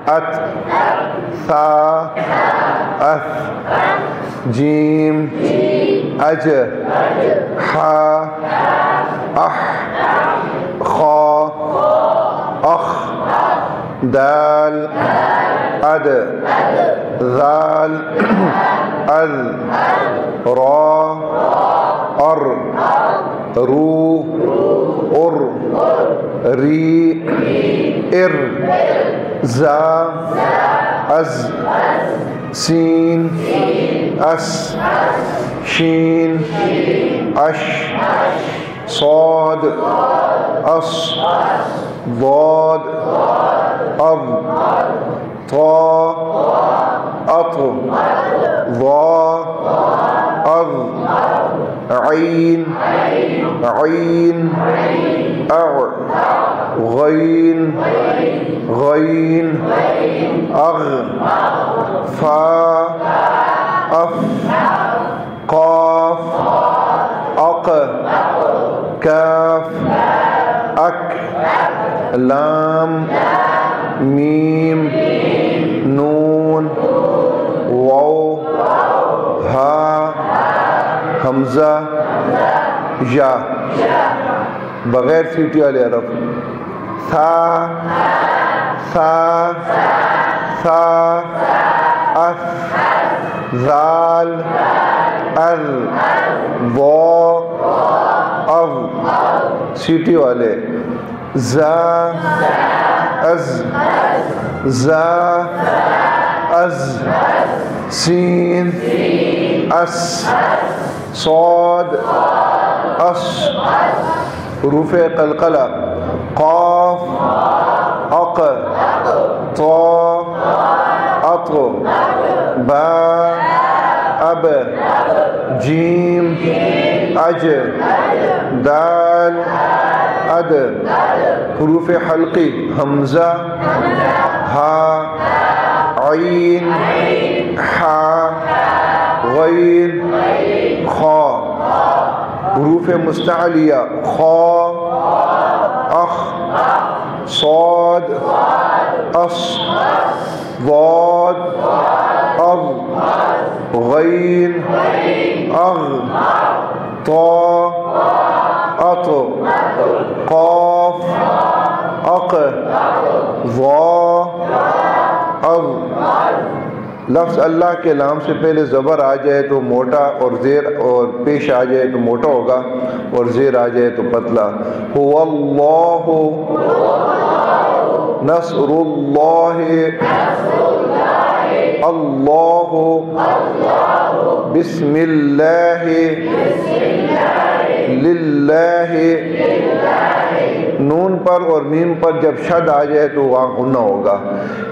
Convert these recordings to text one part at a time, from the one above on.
ات ثا اث جیم اج حا اح خا اخ دال اد ذال اذ را ار رو ار ری ار زا از سین اس شین اش صاد اص ضاد اض طا اط ضا اض عین عین اع غین غین اغ فا اف قاف اق کاف اک لام میم نون واو ہا حمزہ یا بغیر سیٹی والے حرف ثا ثا ثا اث ذال اذ ضا اض سیٹی والے زا از زا از سین اس صاد اس حروف قلقلہ قاف اق طا اط با اب جیم اج دال اد حروف حلقی حمزہ ہا عین حا غین خا حروف مستعلیہ خا اخ صاد اص ضاد اض غین اغ طا اط قاف اق ضا اض لفظ اللہ کے لام سے پہلے زبر آ جائے تو موٹا اور زیر اور پیش آ جائے تو موٹا ہوگا اور زیر آ جائے تو پتلا هو اللہ نصر اللہ اللہ بسم اللہ للہ نون پر اور میم پر جب شد آ جائے تو وہاں غنہ ہوگا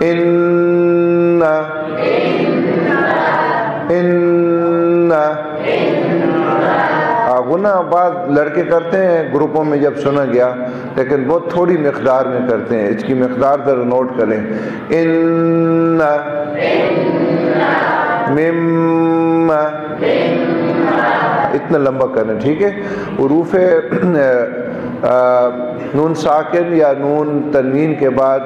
ان غنہ بعض لڑکے کرتے ہیں گروپوں میں جب سنا گیا لیکن بہت تھوڑی مقدار میں کرتے ہیں اس کی مقدار ذرا نوٹ کریں ان مم اتنا لمبا کرنا ٹھیک ہے حروف نون ساکن یا نون تنوین کے بعد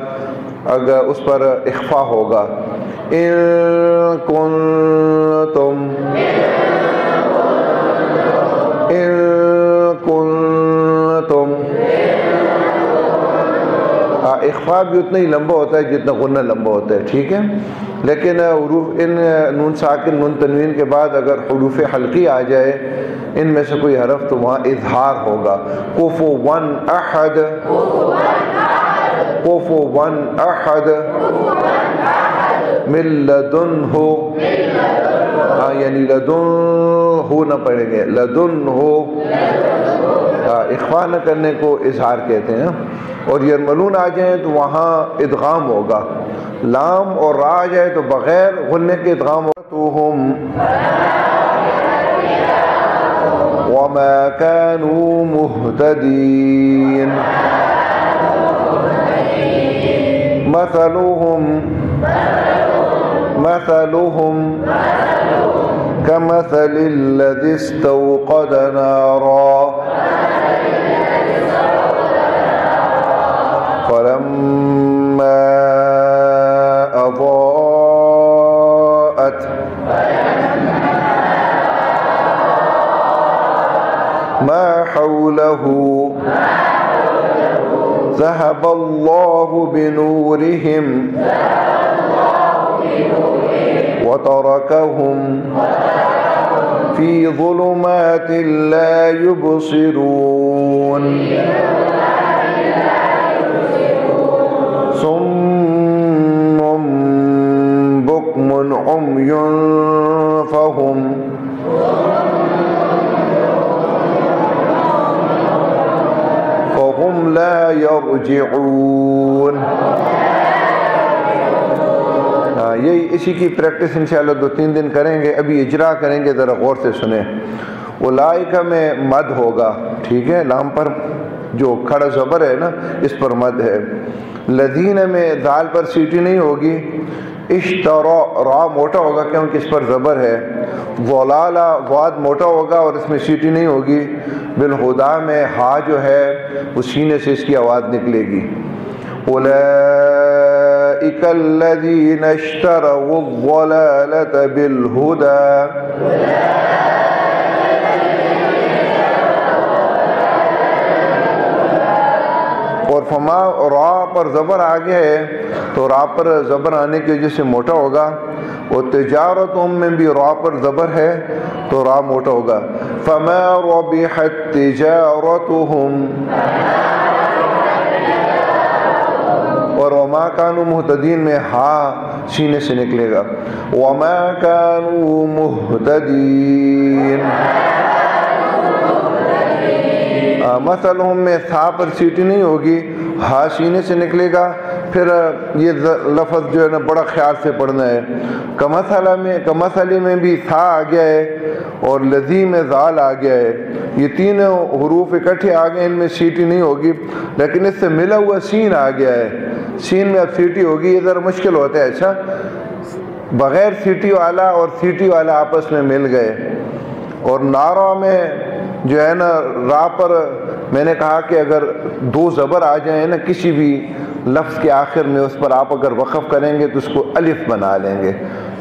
اگر اس پر اخفا ہوگا ان کنتم اخفا بھی اتنا ہی لمبا ہوتا ہے جتنا غنہ لمبا ہوتا ہے ٹھیک ہے لیکن حروف ان نون ساکن نون تنوین کے بعد اگر حروف حلقی آ جائے ان میں سے کوئی حرف تو وہاں اظہار ہوگا کفوا احد کفوا احد من لدنہ یعنی لدن ہو نہ پڑھیں گے لدن ہو اخفا نہ کرنے کو اظہار کہتے ہیں اور یرملون آ جائیں تو وہاں ادغام ہوگا لام اور را آ جائے تو بغیر غننے کے ادغام ہوگا تو ہم وما كانوا مهتدين مثلهم كمثل الذي استوقد نارا فلما حوله ذهب الله بنورهم وتركهم في ظلمات لا يبصرون صم بكم عمي فهم لا يرجعون. یہی اسی کی پریکٹس انشاءاللہ 2-3 دن کریں گے. ابھی اجرا کریں گے, ذرا غور سے سنیں. اولئک میں مد ہوگا, ٹھیک ہے, لام پر جو کھڑا زبر ہے نا اس پر مد ہے. لذین میں دال پر سیٹی نہیں ہوگی. اشترا را موٹا ہوگا کیونکہ اس پر زبر ہے. ضلالا ضاد موٹا ہوگا اور اس میں سیٹی نہیں ہوگی. بالہدا میں ہا جو ہے وہ سینے سے اس کی آواز نکلے گی. اولئک الذین اشتروا الضلالۃ بالہدی. اور فما را پر زبر آگے ہے تو را پر زبر آنے کی وجہ سے موٹا ہوگا. اور تجارتهم میں بھی را پر زبر ہے تو را موٹا ہوگا. فما ربحت تجارتهم. اور وما كانوا مہتدین میں ہا سینے سے نکلے گا. وما كانوا مہتدین. مثلہم میں تھا پر سیٹی نہیں ہوگی, ہا سینے سے نکلے گا. پھر یہ لفظ جو ہے نا بڑا خیال سے پڑھنا ہے. کمثلی میں بھی تھا آ گیا ہے اور لذی میں ذال آ گیا ہے. یہ تینوں حروف اکٹھے آ گئے, ان میں سیٹی نہیں ہوگی, لیکن اس سے ملا ہوا سین آ گیا ہے. سین میں اب سیٹی ہوگی, یہ ذرا مشکل ہوتا ہے. اچھا, بغیر سیٹی والا اور سیٹی والا آپس میں مل گئے. اور نارا میں جو ہے نا را پر میں نے کہا کہ اگر 2 زبر آ جائیں نا کسی بھی لفظ کے آخر میں, اس پر آپ اگر وقف کریں گے تو اس کو الف بنا لیں گے.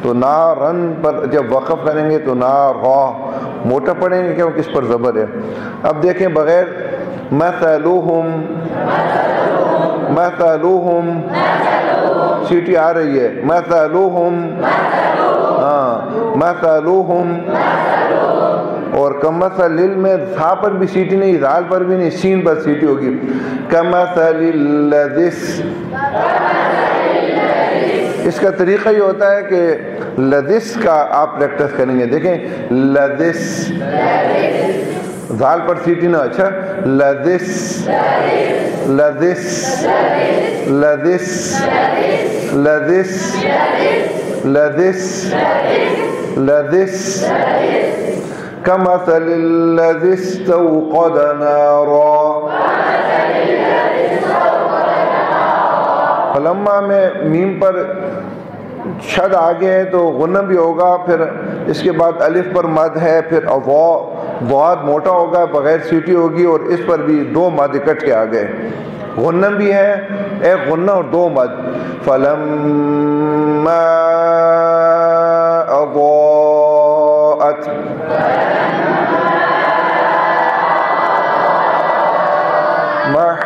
تو نارن پر جب وقف کریں گے تو نارا موٹا پڑھیں گے کیونکہ اس پر زبر ہے. اب دیکھیں بغیر مثلہم سیٹی آ رہی ہے. مثلہم اور کمثل میں تھا پر بھی سیٹی نہیں, ذال پر بھی نہیں, سین پر سیٹی ہوگی. کمثل الذی. اس کا طریقہ یہ ہوتا ہے کہ لذس کا آپ پریکٹس کریں گے. دیکھیں لذس, ذال پر سیٹی نہ. اچھا, لذس لذس لذس لذس لذس لذس. کمثل الذی استوقد نارا. فلما میں میم پر شد آگے ہے تو غنہ بھی ہوگا, پھر اس کے بعد الف پر مد ہے, پھر ضاد موٹا ہوگا بغیر سیٹی ہوگی, اور اس پر بھی 2 مد اکٹھے آ گئے. غنہ بھی ہے, ایک غنہ اور 2 مد. فلما اضاءت.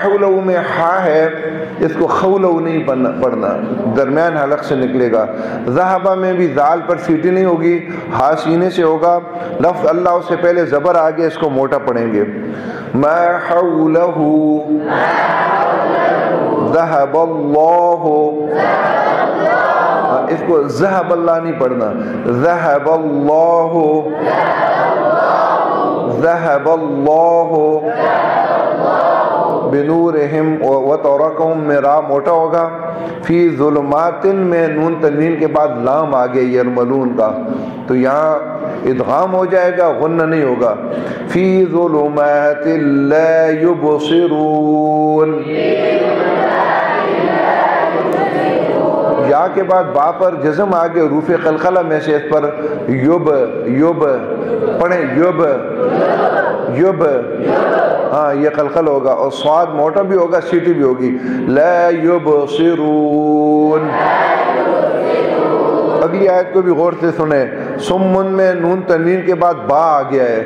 حولو میں ہا ہے, اس کو خولو نہیں پڑھنا, درمیان حلق سے نکلے گا. ذہبہ میں بھی ذال پر سیٹی نہیں ہوگی, ہا سینے سے ہوگا. لفظ اللہ اس سے پہلے زبر آگے, اس کو موٹا پڑھیں گے. ما حولہ ذہب اللہ. اس کو ذہب اللہ نہیں پڑھنا, ذہب اللہ ذہب اللہ. بنورہم وترکہم میں را موٹا ہوگا. فی ظلمات میں نون تنوین کے بعد لام آگے یرملون کا, تو یہاں ادغام ہو جائے گا, غنہ نہیں ہوگا. فی ظلمات لا یبصرون. یا کے بعد با پر جزم آگے حروف قلقلہ میں سے, اس پر یب پڑھیں, یب ہاں یہ قلقل ہوگا. اور صاد موٹا بھی ہوگا, سیٹی بھی ہوگی. لا یبصرون. اگلی آیت کو بھی غور سے سنیں. سمن میں نون تنوین کے بعد با آ گیا ہے,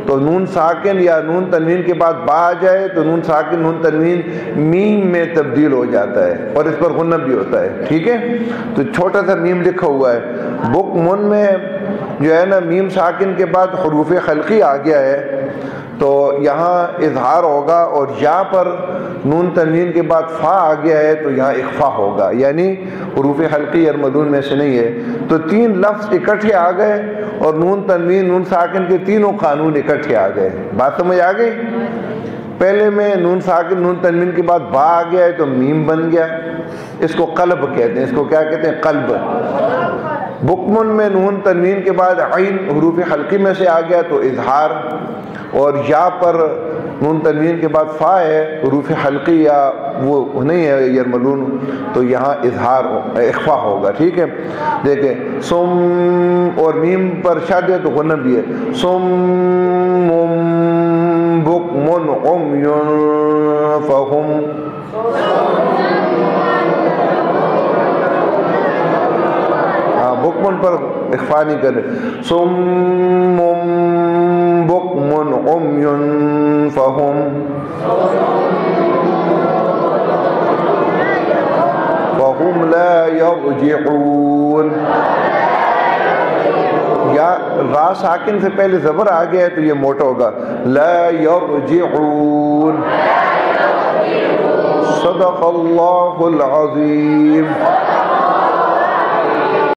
تو نون ساکن یا نون تنوین کے بعد با آ جائے تو نون ساکن نون تنوین میم میں تبدیل ہو جاتا ہے اور اس پر غنہ بھی ہوتا ہے، ٹھیک ہے؟ تو چھوٹا سا میم لکھا ہوا ہے، بکمن میں جو ہے نا میم ساکن کے بعد حروف خلقی آ گیا ہے تو یہاں اظہار ہوگا، اور یا پر نون تنوین کے بعد فا آ گیا ہے تو یہاں اخفا ہوگا، یعنی حروف حلقی یرملون میں سے نہیں ہے۔ تو تین لفظ اکٹھے آ گئے اور نون تنوین نون ساکن کے تینوں قانون اکٹھے آ گئے۔ بات سمجھ آ گئی؟ پہلے میں نون ساکن نون تنوین کے بعد با آ گیا ہے تو میم بن گیا، اس کو قلب کہتے ہیں، اس کو کیا کہتے ہیں؟ قلب۔ بکمن میں نون تنوین کے بعد عین حروف حلقی میں سے آ گیا تو اظہار، اور یا پر نون تنوین کے بعد فا ہے حروف حلقی یا وہ نہیں ہے یرملون تو یہاں اظہار اخفا ہوگا، ٹھیک ہے؟ دیکھیں سم اور میم پر شد ہے تو غنہ بھی ہے، سم بکمن عمی فہم، بکمن پر اخفا نہیں کرے، سم بکمن عمی فہم فہم لا یرجعون۔ یا را ساکن سے پہلے زبر آ گیا ہے تو یہ موٹا ہوگا، لا یرجعون۔ صدق اللہ العظیم۔